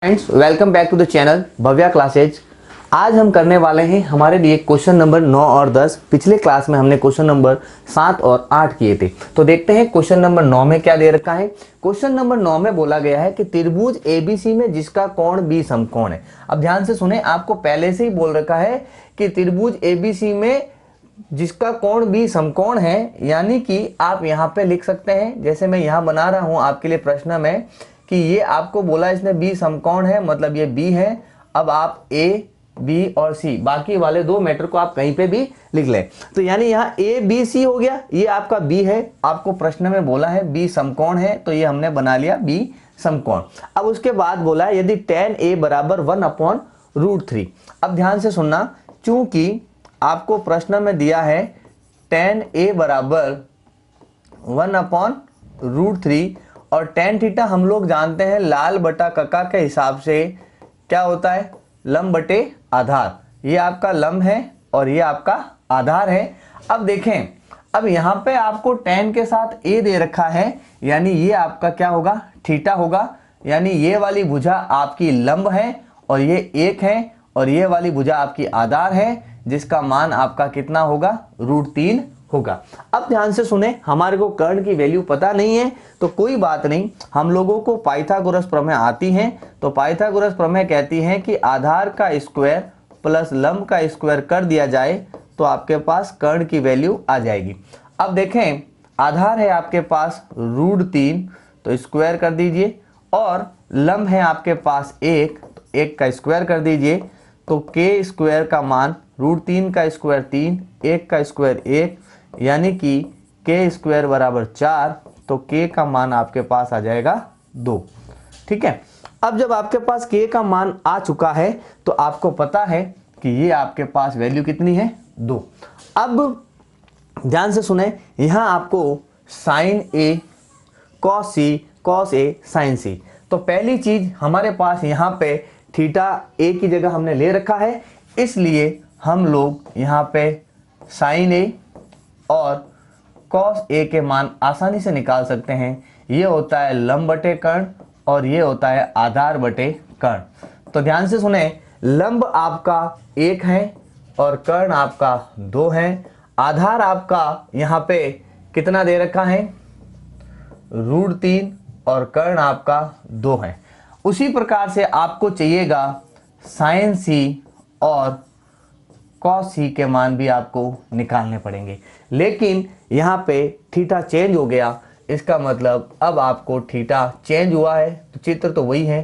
Friends, welcome back to the channel Bhavya classes. आज हम करने वाले हैं हमारे लिए क्वेश्चन नंबर 9 और 10। पिछले क्लास में हमने क्वेश्चन नंबर 7 और 8 किए थे। तो देखते हैं क्वेश्चन नंबर 9 में क्या दे रखा है। क्वेश्चन नंबर 9 में बोला गया है कि त्रिभुज एबीसी में जिसका कोण बी समकोण है। अब ध्यान से सुने, आपको पहले से ही बोल रखा है कि त्रिभुज एबीसी में जिसका कोण बी समकोण है, यानी कि आप यहाँ पे लिख सकते हैं, जैसे मैं यहाँ बना रहा हूँ आपके लिए प्रश्न में कि ये आपको बोला इसने बी समकोण है, मतलब ये बी है। अब आप ए बी और सी बाकी वाले दो मैटर को आप कहीं पे भी लिख लें। तो यानी यहाँ ए बी सी हो गया, ये आपका बी है। आपको प्रश्न में बोला है बी समकोण है, तो ये हमने बना लिया बी समकोण। अब उसके बाद बोला है यदि tan a बराबर 1/√3। अब ध्यान से सुनना, चूंकि आपको प्रश्न में दिया है tan a बराबर 1/√3 और tan थीटा हम लोग जानते हैं लाल बटा कका के हिसाब से क्या होता है, लंब बटे आधार। ये आपका लंब है और ये आपका आधार है। अब देखें, अब यहाँ पे आपको tan के साथ a दे रखा है, यानी ये आपका क्या होगा, थीटा होगा। यानी ये वाली भुजा आपकी लंब है और ये 1 है, और ये वाली भुजा आपकी आधार है, जिसका मान आपका कितना होगा, √3 होगा। अब ध्यान से सुने, हमारे को कर्ण की वैल्यू पता नहीं है तो कोई बात नहीं, हम लोगों को पाइथागोरस प्रमेय आती है। तो पाइथागोरस प्रमेय कहती है कि आधार का स्क्वायर प्लस लंब का स्क्वायर कर दिया जाए तो आपके पास कर्ण की वैल्यू आ जाएगी। अब देखें, आधार है आपके पास √3, तो स्क्वायर कर दीजिए, और लंब है आपके पास 1, तो 1 का स्क्वायर कर दीजिए। तो के स्क्वायर का मान √3 का स्क्वायर 3, 1 का स्क्वायर 1, यानी कि के स्क्वायर बराबर 4। तो के का मान आपके पास आ जाएगा 2। ठीक है। अब जब आपके पास के का मान आ चुका है तो आपको पता है कि ये आपके पास वैल्यू कितनी है, 2। अब ध्यान से सुने, यहां आपको sign A cos C, cos A sign सी। तो पहली चीज हमारे पास यहाँ पे थीटा ए की जगह हमने ले रखा है, इसलिए हम लोग यहाँ पे साइन ए और कॉस ए के मान आसानी से निकाल सकते हैं। ये होता है लंब बटे कर्ण और ये होता है आधार बटे कर्ण। तो ध्यान से सुने, लंब आपका 1 है और कर्ण आपका 2 है। आधार आपका यहाँ पे कितना दे रखा है, √3, और कर्ण आपका 2 है। उसी प्रकार से आपको चाहिएगा साइन सी और कॉस सी के मान भी आपको निकालने पड़ेंगे, लेकिन यहाँ पे थीटा चेंज हो गया। इसका मतलब अब आपको थीटा चेंज हुआ है, तो चित्र तो वही है,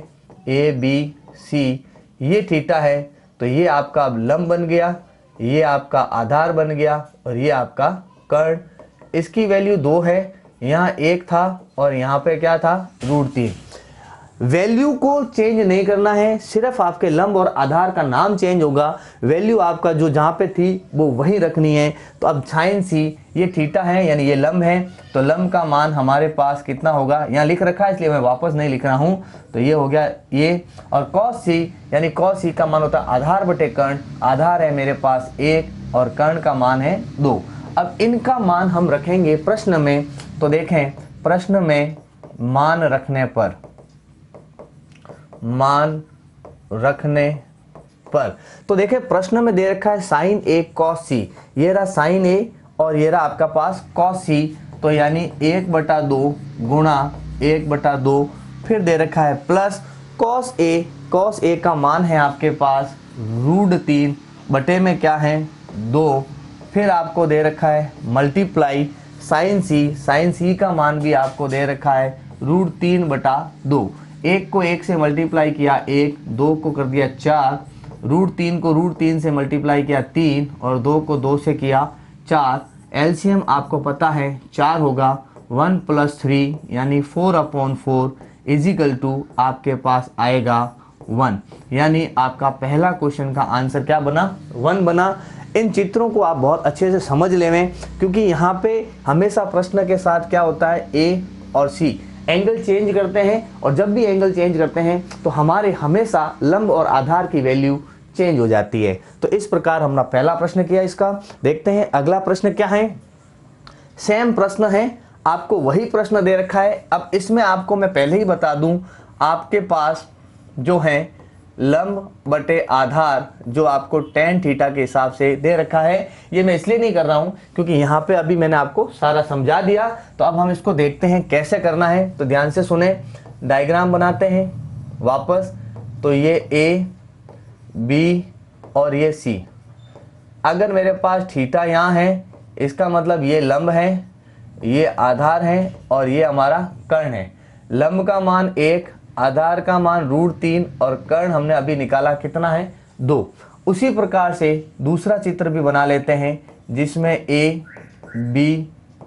ए बी सी, ये थीटा है, तो ये आपका अब लंब बन गया, ये आपका आधार बन गया, और ये आपका कर्ण। इसकी वैल्यू 2 है, यहाँ 1 था और यहाँ पे क्या था, √3। वैल्यू को चेंज नहीं करना है, सिर्फ आपके लंब और आधार का नाम चेंज होगा। वैल्यू आपका जो जहाँ पे थी वो वहीं रखनी है। तो अब साइन सी, ये थीटा है यानी ये लंब है, तो लंब का मान हमारे पास कितना होगा, यहाँ लिख रखा है इसलिए मैं वापस नहीं लिख रहा हूँ, तो ये हो गया ये। और कॉस सी, यानी कॉस सी का मान होता है आधार बटे कर्ण। आधार है मेरे पास 1 और कर्ण का मान है 2। अब इनका मान हम रखेंगे प्रश्न में। तो देखें, प्रश्न में मान रखने पर तो देखें, प्रश्न में दे रखा है साइन ए कॉस सी। ये रहा साइन ए और ये रहा आपका पास कॉस सी, तो यानी 1/2 गुणा 1/2, फिर दे रखा है plus cos A. Cos A का मान है आपके पास √3 बटे में क्या है, 2। फिर आपको दे रखा है मल्टीप्लाई साइन सी। साइन सी का मान भी आपको दे रखा है √3/2। 1 को 1 से मल्टीप्लाई किया 1, 2 को कर दिया 4, √3 को √3 से मल्टीप्लाई किया 3, और 2 को 2 से किया 4। एलसीएम आपको पता है 4 होगा। 1 + 3 यानी 4/4 इजिकल टू आपके पास आएगा 1। यानी आपका पहला क्वेश्चन का आंसर क्या बना, 1 बना। इन चित्रों को आप बहुत अच्छे से समझ लें, क्योंकि यहाँ पे हमेशा प्रश्न के साथ क्या होता है, ए और सी एंगल चेंज करते हैं, और जब भी एंगल चेंज करते हैं तो हमारे हमेशा लंब और आधार की वैल्यू चेंज हो जाती है। तो इस प्रकार हमने पहला प्रश्न किया इसका। देखते हैं अगला प्रश्न क्या है। सेम प्रश्न है, आपको वही प्रश्न दे रखा है। अब इसमें आपको मैं पहले ही बता दूं, आपके पास जो हैं लंब बटे आधार जो आपको tan थीटा के हिसाब से दे रखा है। ये मैं इसलिए नहीं कर रहा हूं क्योंकि यहाँ पे अभी मैंने आपको सारा समझा दिया। तो अब हम इसको देखते हैं कैसे करना है। तो ध्यान से सुने, डायग्राम बनाते हैं वापस। तो ये A, B और ये C। अगर मेरे पास थीटा यहाँ है, इसका मतलब ये लंब है, ये आधार है और ये हमारा कर्ण है। लंब का मान 1, आधार का मान √3 और कर्ण हमने अभी निकाला कितना है 2। उसी प्रकार से दूसरा चित्र भी बना लेते हैं जिसमें A, B,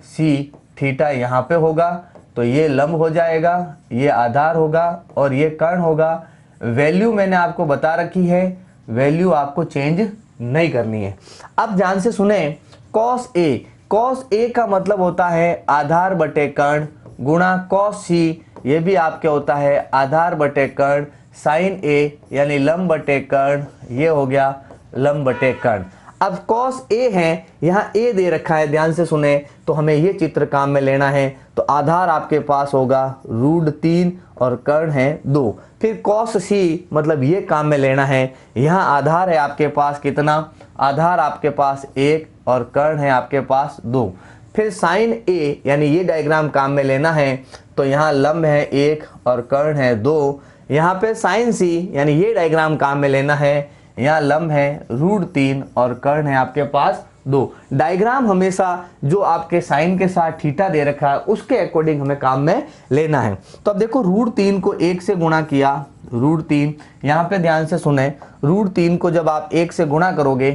C थीटा यहाँ पे होगा। तो ये लंब हो जाएगा, ये आधार होगा और ये कर्ण होगा। वैल्यू मैंने आपको बता रखी है, वैल्यू आपको चेंज नहीं करनी है। अब ध्यान से सुने, cos A का मतलब होता है आधार बटे कर्ण गुणा cos C, ये भी आपके होता है आधार बटे कर्ण। sin A यानी लंब बटे कर्ण, ये हो गया लंब बटे कर्ण। अब cos A है, यहाँ A दे रखा है, ध्यान से सुने, तो हमें ये चित्र काम में लेना है। तो आधार आपके पास होगा √3 और कर्ण है 2। फिर cos C मतलब ये काम में लेना है। यहाँ आधार है आपके पास कितना, आधार आपके पास 1 और कर्ण है आपके पास 2। फिर sin A यानी ये डायग्राम काम में लेना है। तो यहाँ लंब है 1 और कर्ण है 2। यहाँ पे sin C यानी ये डायग्राम काम में लेना है। यहाँ लंब है √3 और कर्ण है आपके पास 2। डायग्राम हमेशा जो आपके साइन के साथ थीटा दे रखा है उसके अकॉर्डिंग हमें काम में लेना है। तो अब देखो √3 को 1 से गुणा किया, √3, यहाँ पे ध्यान से सुने, √3 को जब आप 1 से गुणा करोगे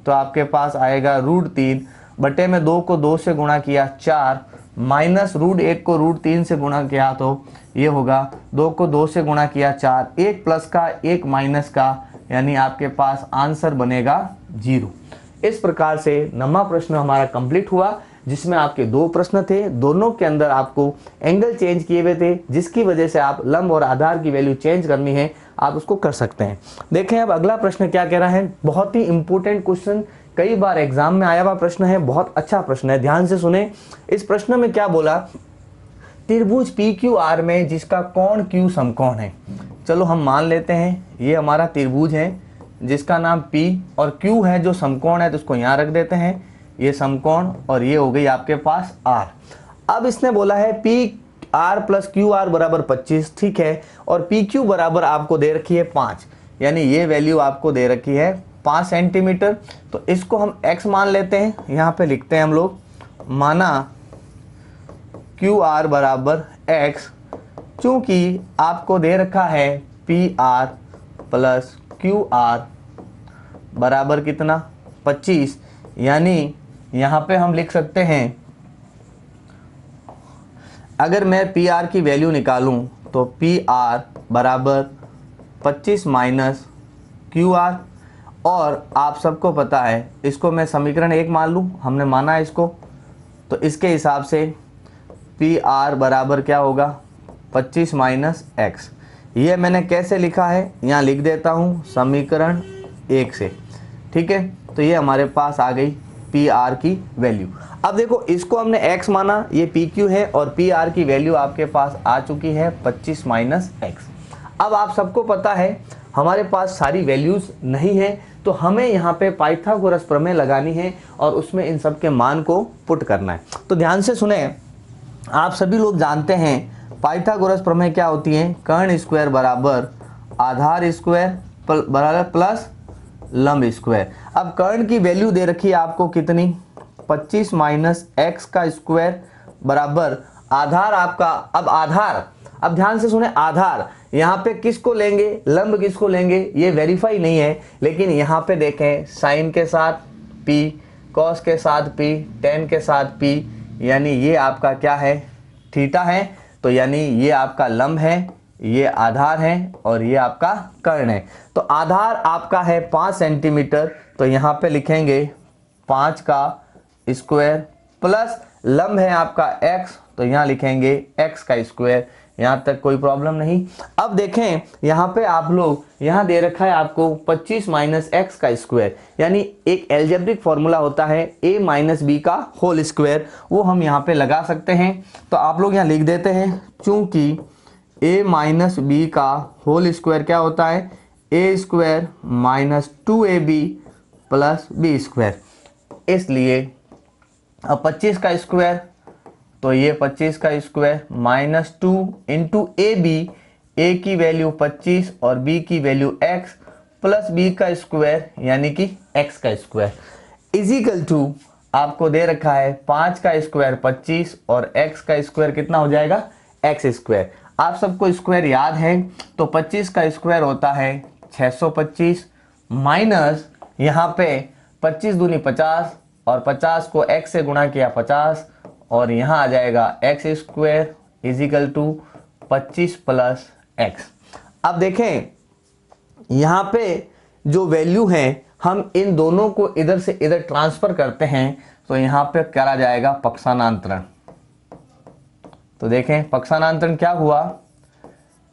तो आपके पास आएगा √3 बटे में 2 को 2 से गुणा किया 4, माइनस √1 को √3 से गुणा किया तो ये होगा 2 को 2 से गुणा किया 4, 1 प्लस का 1 माइनस का, यानी आपके पास आंसर बनेगा 0। इस प्रकार से 9वां प्रश्न हमारा कंप्लीट हुआ, जिसमें आपके 2 प्रश्न थे, दोनों के अंदर आपको एंगल चेंज किए हुए थे, जिसकी वजह से आप लंब और आधार की वैल्यू चेंज करनी है, आप उसको कर सकते हैं। देखें अब अगला प्रश्न क्या कह रहा है, बहुत ही इंपॉर्टेंट क्वेश्चन, कई बार एग्जाम में आया हुआ प्रश्न है, बहुत अच्छा प्रश्न है, ध्यान से सुने। इस प्रश्न में क्या बोला, त्रिभुज PQR में जिसका कोण Q समकोण है। चलो हम मान लेते हैं ये हमारा त्रिभुज है जिसका नाम P और Q है जो समकोण है, तो उसको यहाँ रख देते हैं, ये समकोण, और ये हो गई आपके पास R। अब इसने बोला है PR + QR = 25, ठीक है, और PQ बराबर आपको दे रखी है 5, यानी ये वैल्यू आपको दे रखी है 5 सेंटीमीटर। तो इसको हम x मान लेते हैं, यहाँ पे लिखते हैं हम लोग, माना QR = x, चूंकि आपको दे रखा है PR + QR बराबर कितना 25, यानी यहाँ पे हम लिख सकते हैं, अगर मैं PR की वैल्यू निकालूं तो PR बराबर 25 माइनस QR, और आप सबको पता है इसको मैं समीकरण 1 मान लूँ, हमने माना है इसको, तो इसके हिसाब से PR बराबर क्या होगा 25 माइनस x। ये मैंने कैसे लिखा है, यहाँ लिख देता हूँ समीकरण 1 से, ठीक है। तो ये हमारे पास आ गई PR की वैल्यू। अब देखो इसको हमने x माना, ये PQ है, और PR की वैल्यू आपके पास आ चुकी है 25 माइनस x। अब आप सबको पता है हमारे पास सारी वैल्यूज़ नहीं है, तो हमें यहाँ पे पाइथागोरस प्रमेय लगानी है और उसमें इन सब के मान को पुट करना है। तो ध्यान से सुने, आप सभी लोग जानते हैं पाइथागोरस प्रमेय क्या होती है, कर्ण स्क्वायर बराबर आधार स्क्वायर बराबर प्लस लंब स्क्वायर। अब कर्ण की वैल्यू दे रखी है आपको कितनी, 25 माइनस x का स्क्वायर बराबर आधार आपका, अब आधार, अब ध्यान से सुने, आधार यहाँ पे किसको लेंगे, लंब किसको लेंगे, ये वेरीफाई नहीं है, लेकिन यहाँ पे देखें साइन के साथ P, कॉस के साथ P, टेन के साथ P, यानी ये आपका क्या है थीटा है, तो यानी ये आपका लंब है, ये आधार है और ये आपका कर्ण है। तो आधार आपका है 5 सेंटीमीटर, तो यहाँ पे लिखेंगे 5 का स्क्वायर, प्लस लंब है आपका x, तो यहाँ लिखेंगे x का स्क्वायर। यहाँ तक कोई प्रॉब्लम नहीं। अब देखें यहाँ पे आप लोग, यहाँ दे रखा है आपको 25 माइनस x का स्क्वायर, यानी एक एल्जेब्रिक फॉर्मूला होता है a माइनस बी का होल स्क्वायर, वो हम यहाँ पे लगा सकते हैं। तो आप लोग यहाँ लिख देते हैं, चूंकि a माइनस बी का होल स्क्वायर क्या होता है, A square minus 2ab plus B square. इसलिए अब 25 का स्क्वायर, तो ये 25 का square minus 2 into A B, A की वैल्यू 25 और बी की वैल्यू x प्लस बी का स्क्वायर यानी कि x का स्क्वायर इजिकल टू आपको दे रखा है 5 का स्क्वायर 25 और x का स्क्वायर कितना हो जाएगा, x स्क्वायर। आप सबको स्क्वायर याद है, तो 25 का स्क्वायर होता है 625 माइनस यहाँ पे 25 दूनी 50 और 50 को x से गुणा किया 50 और यहाँ आ जाएगा x square is equal to 25 plus x। अब देखें यहाँ पे जो वैल्यू है हम इन दोनों को इधर से इधर ट्रांसफर करते हैं तो यहाँ पे करा जाएगा पक्षांतरण। तो देखें पक्षांतरण क्या हुआ,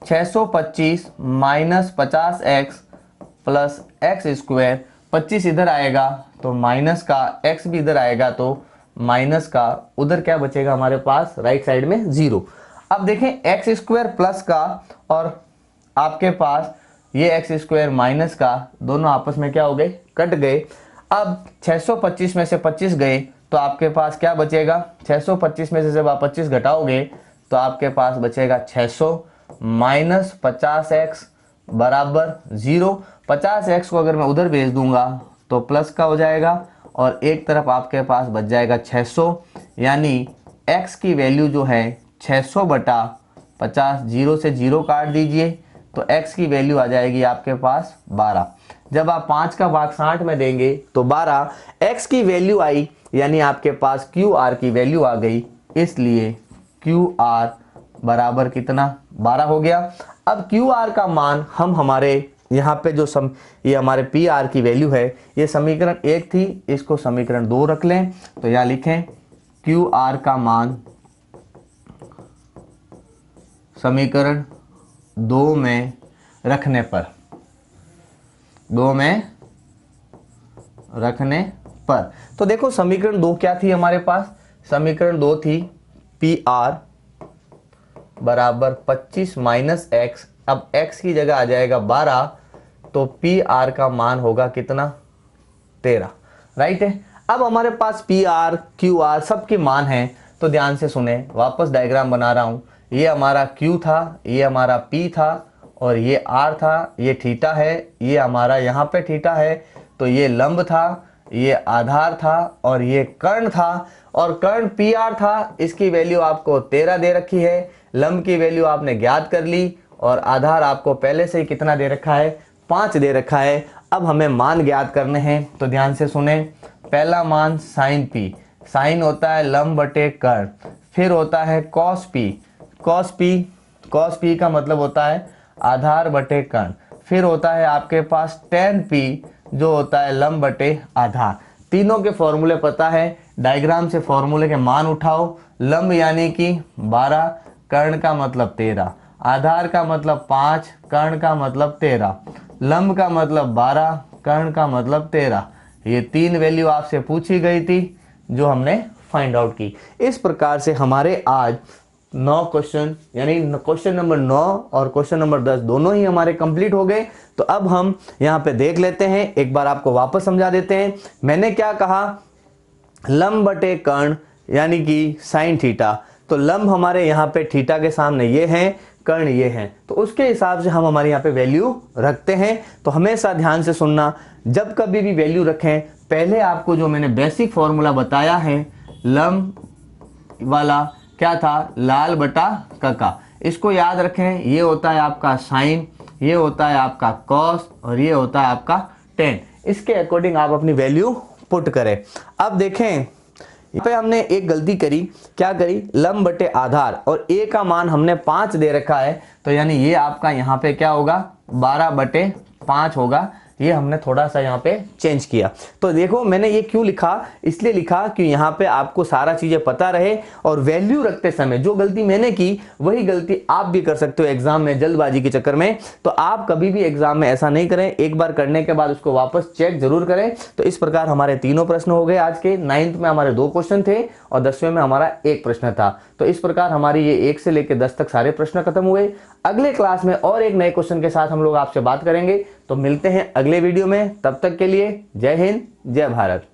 625 minus 50x plus x square, 25 इधर आएगा तो माइनस का, x भी इधर आएगा तो माइनस का, उधर क्या बचेगा हमारे पास राइट साइड में 0। अब देखें एक्स स्क्वायर प्लस का और आपके पास ये एक्स स्क्वायर माइनस का, दोनों आपस में क्या हो गए, कट गए। अब 625 में से 25 गए तो आपके पास क्या बचेगा, 625 में से जब आप 25 घटाओगे तो आपके पास बचेगा 600 माइनस 50x बराबर 0। 50x को अगर मैं उधर भेज दूंगा तो प्लस का हो जाएगा और एक तरफ आपके पास बच जाएगा 600, यानी x की वैल्यू जो है 600 बटा 50, 0 से 0 काट दीजिए तो x की वैल्यू आ जाएगी आपके पास 12। जब आप 5 का भाग 60 में देंगे तो 12, x की वैल्यू आई यानी आपके पास QR की वैल्यू आ गई, इसलिए QR बराबर कितना, 12 हो गया। अब QR का मान हम हमारे यहाँ पे जो ये हमारे PR की वैल्यू है, ये समीकरण 1 थी, इसको समीकरण 2 रख लें तो यहाँ लिखें QR का मान समीकरण 2 में रखने पर, 2 में रखने पर, तो देखो समीकरण 2 क्या थी हमारे पास, समीकरण 2 थी PR बराबर 25 माइनस x, अब x की जगह आ जाएगा 12 तो PR का मान होगा कितना, 13, राइट है। अब हमारे पास PR QR सबके मान हैं, तो ध्यान से सुने, वापस डायग्राम बना रहा हूं। ये हमारा Q था, ये हमारा P था और ये R था, ये थीटा है, ये हमारा यहाँ पे थीटा है, तो ये लंब था, ये आधार था और ये कर्ण था, और कर्ण PR था, इसकी वैल्यू आपको 13 दे रखी है, लंब की वैल्यू आपने ज्ञात कर ली और आधार आपको पहले से ही कितना दे रखा है, 5 दे रखा है। अब हमें मान ज्ञात करने हैं, तो ध्यान से सुने। पहला मान साइन P, साइन होता है लंब बटे कर्ण, फिर होता है कॉस P, कॉस P का मतलब होता है आधार बटे कर्ण, फिर होता है आपके पास tan P जो होता है लंब बटे आधार। तीनों के फॉर्मूले पता है, डायग्राम से फॉर्मूले के मान उठाओ। लंब यानी कि 12, कर्ण का मतलब 13, आधार का मतलब 5, कर्ण का मतलब 13, लंब का मतलब 12, कर्ण का मतलब 13। ये 3 वैल्यू आपसे पूछी गई थी जो हमने फाइंड आउट की। इस प्रकार से हमारे आज 9 क्वेश्चन, यानी क्वेश्चन नंबर 9 और क्वेश्चन नंबर 10 दोनों ही हमारे कंप्लीट हो गए। तो अब हम यहाँ पे देख लेते हैं, एक बार आपको वापस समझा देते हैं। मैंने क्या कहा, लंब बटे कर्ण यानी कि साइन थीटा, तो लंब हमारे यहाँ पे थीटा के सामने ये हैं, कर्ण ये हैं, तो उसके हिसाब से हम हमारे यहाँ पे वैल्यू रखते हैं। तो हमेशा ध्यान से सुनना, जब कभी भी वैल्यू रखें, पहले आपको जो मैंने बेसिक फॉर्मूला बताया है लंब वाला, क्या था, लाल बटा कका, इसको याद रखें। ये होता है आपका साइन, ये होता है आपका कॉस और ये होता है आपका टेन। इसके अकॉर्डिंग आप अपनी वैल्यू पुट करें। अब देखें यहाँ पे हमने एक गलती करी, क्या करी, लंब बटे आधार और a का मान हमने 5 दे रखा है, तो यानी ये आपका यहाँ पे क्या होगा, 12/5 होगा। ये हमने थोड़ा सा यहाँ पे चेंज किया। तो देखो मैंने ये क्यों लिखा, इसलिए लिखा कि यहाँ पे आपको सारा चीजें पता रहे और वैल्यू रखते समय जो गलती मैंने की वही गलती आप भी कर सकते हो एग्जाम में जल्दबाजी के चक्कर में। तो आप कभी भी एग्जाम में ऐसा नहीं करें, एक बार करने के बाद उसको वापस चेक जरूर करें। तो इस प्रकार हमारे तीनों प्रश्न हो गए आज के। 9th में हमारे 2 क्वेश्चन थे और 10वें में हमारा 1 प्रश्न था। तो इस प्रकार हमारी ये 1 से लेकर 10 तक सारे प्रश्न खत्म हुए। अगले क्लास में और एक नए क्वेश्चन के साथ हम लोग आपसे बात करेंगे। तो मिलते हैं अगले वीडियो में, तब तक के लिए जय हिंद जय भारत।